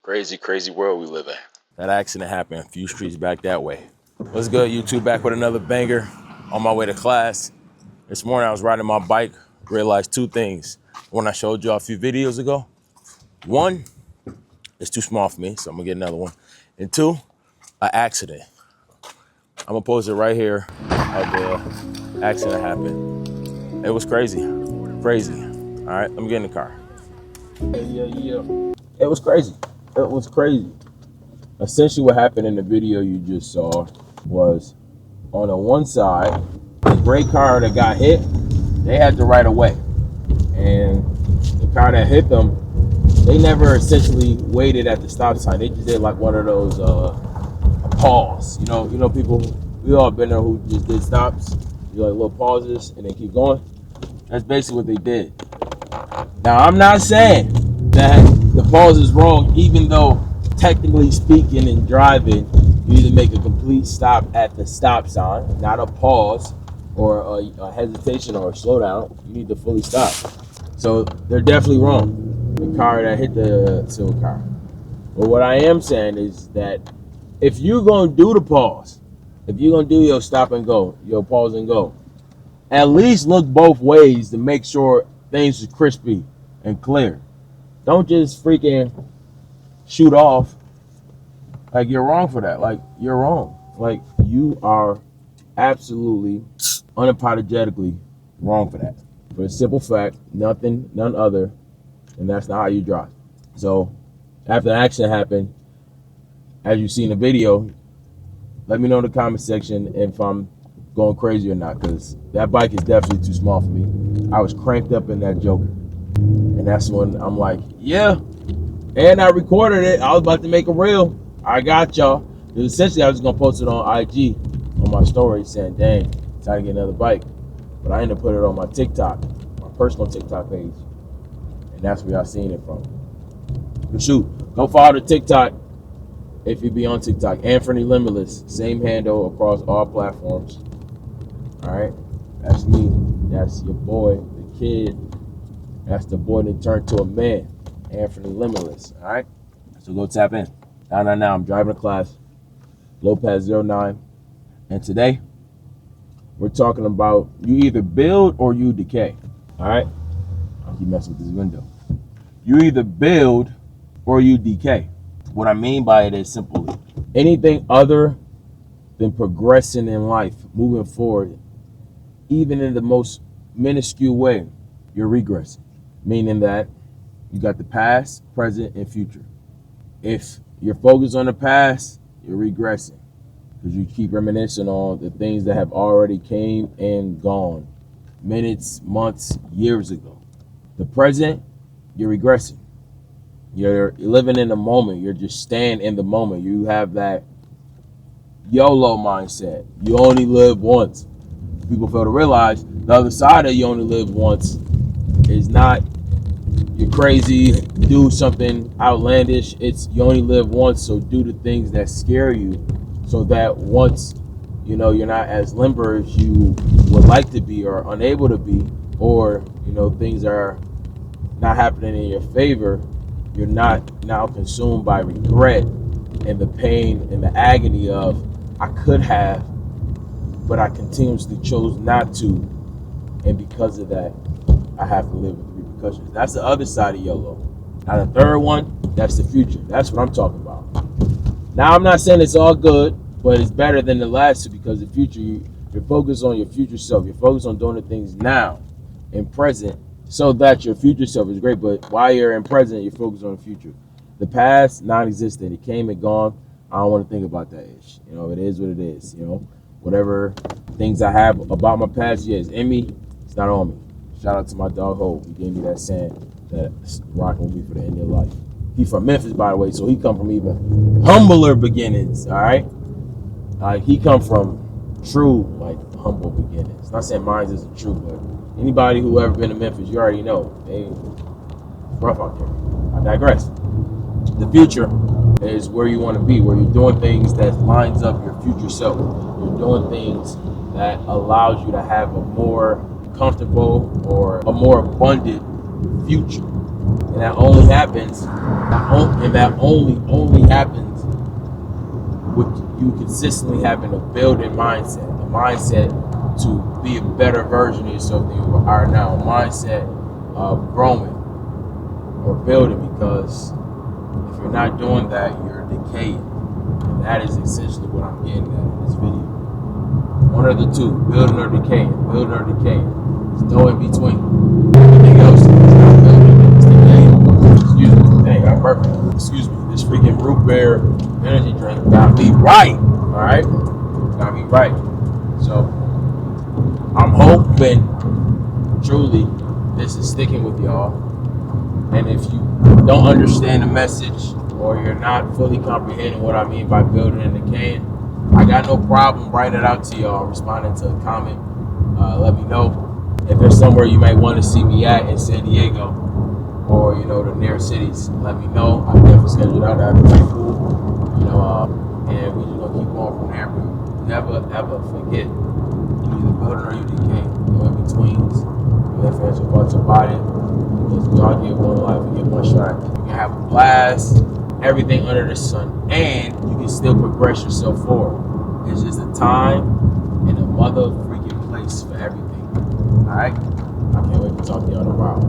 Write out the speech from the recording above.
Crazy, crazy world we live in. That accident happened a few streets back that way. What's good, YouTube? Back with another banger on my way to class. This morning I was riding my bike, realized two things. One I showed you a few videos ago. One, it's too small for me, so I'm gonna get another one. And two, an accident. I'm gonna post it right here how the accident happened. It was crazy, crazy. All right, let me get in the car. Yeah. It was crazy. It was crazy. Essentially what happened in the video you just saw was on the one side, the gray car that got hit, they had the right of way. And the car that hit them, they never essentially waited at the stop sign. They just did like one of those a pause. You know, people, we all been there who just did stops. You like little pauses and they keep going. That's basically what they did. Now I'm not saying that the pause is wrong, even though technically speaking in driving, you need to make a complete stop at the stop sign, not a pause or a hesitation or a slowdown. You need to fully stop. So they're definitely wrong, the car that hit the silver car. But what I am saying is that if you're going to do the pause, if you're going to do your stop and go, your pause and go, at least look both ways to make sure things are crispy and clear. Don't just freaking shoot off. Like, you're wrong for that. Like, you're wrong. Like, you are absolutely unapologetically wrong for that. For the simple fact, none other, and that's not how you drive. So after the accident happened, as you see in the video, let me know in the comment section if I'm going crazy or not, because that bike is definitely too small for me. I was cranked up in that Joker. And that's when I'm like, yeah. And I recorded it. I was about to make a reel. I got y'all. Essentially, I was going to post it on IG, on my story, saying, dang, time to get another bike. But I ended up putting it on my TikTok, my personal TikTok page. And that's where y'all seen it from. But shoot, go follow the TikTok if you be on TikTok. Anthony Limitless, same handle across all platforms. All right, that's me. That's your boy, the kid. That's the boy that turned to a man, Anthony Limitless. All right, so go tap in. Now, I'm driving to class, Lopez09, and today we're talking about you either build or you decay. All right, I keep messing with this window. You either build or you decay. What I mean by it is simply anything other than progressing in life, moving forward, even in the most minuscule way, you're regressing. Meaning that you got the past, present, and future. If you're focused on the past, you're regressing because you keep reminiscing on the things that have already came and gone, minutes, months, years ago. The present, you're regressing. You're living in the moment. You're just staying in the moment. You have that YOLO mindset. You only live once. People fail to realize the other side of you only live once is not you're crazy, do something outlandish. It's you only live once, so do the things that scare you so that once you're not as limber as you would like to be or unable to be, or things are not happening in your favor, you're not now consumed by regret and the pain and the agony of I could have, but I continuously chose not to, and because of that I have to live with the repercussions. That's the other side of YOLO. Now the third one, that's the future. That's what I'm talking about. Now I'm not saying it's all good, but it's better than the last two, because the future, you're focused on your future self. You're focused on doing the things now and present so that your future self is great. But while you're in present, you're focused on the future. The past, non-existent. It came and gone. I don't want to think about that ish. It is what it is. Whatever things I have about my past, yeah, it's in me. It's not on me. Shout out to my dog Hope. He gave me that saying that's rocking with me for the end of life. He from Memphis, by the way, so he come from even humbler beginnings. All right, he come from true humble beginnings. Not saying mine isn't true, but anybody who ever been to Memphis, you already know they rough out there. I digress. The future is where you want to be, where you're doing things that lines up your future self. You're doing things that allows you to have a more comfortable or a more abundant future. And And that only happens, only happens with you consistently having a building mindset, a mindset to be a better version of yourself than you are now, a mindset of growing or building, because if you're not doing that, you're decaying. And that is essentially what I'm getting at in this video. One of the two, building or decaying, building or decaying. There's no in between. Anything else is not building, it's decaying. Excuse me, dang, I'm perfect. Excuse me, this freaking root beer energy drink got me right, all right? Got me right. So, I'm hoping, truly, this is sticking with y'all. And if you don't understand the message, or you're not fully comprehending what I mean by building and decaying, I got no problem writing it out to y'all, responding to a comment. Let me know if there's somewhere you might want to see me at in San Diego, or the near cities. Let me know. I definitely schedule out. That'd be pretty cool. And we just gonna keep going from there. But never ever forget, you either building or you decay. No in betweens. No ifs, ands, or buts about it. Because we all get one life, we get one shot. You can have a blast, everything under the sun, and you can still progress yourself forward. It's just a time and a mother freaking place for everything. All right? I can't wait to talk to y'all tomorrow.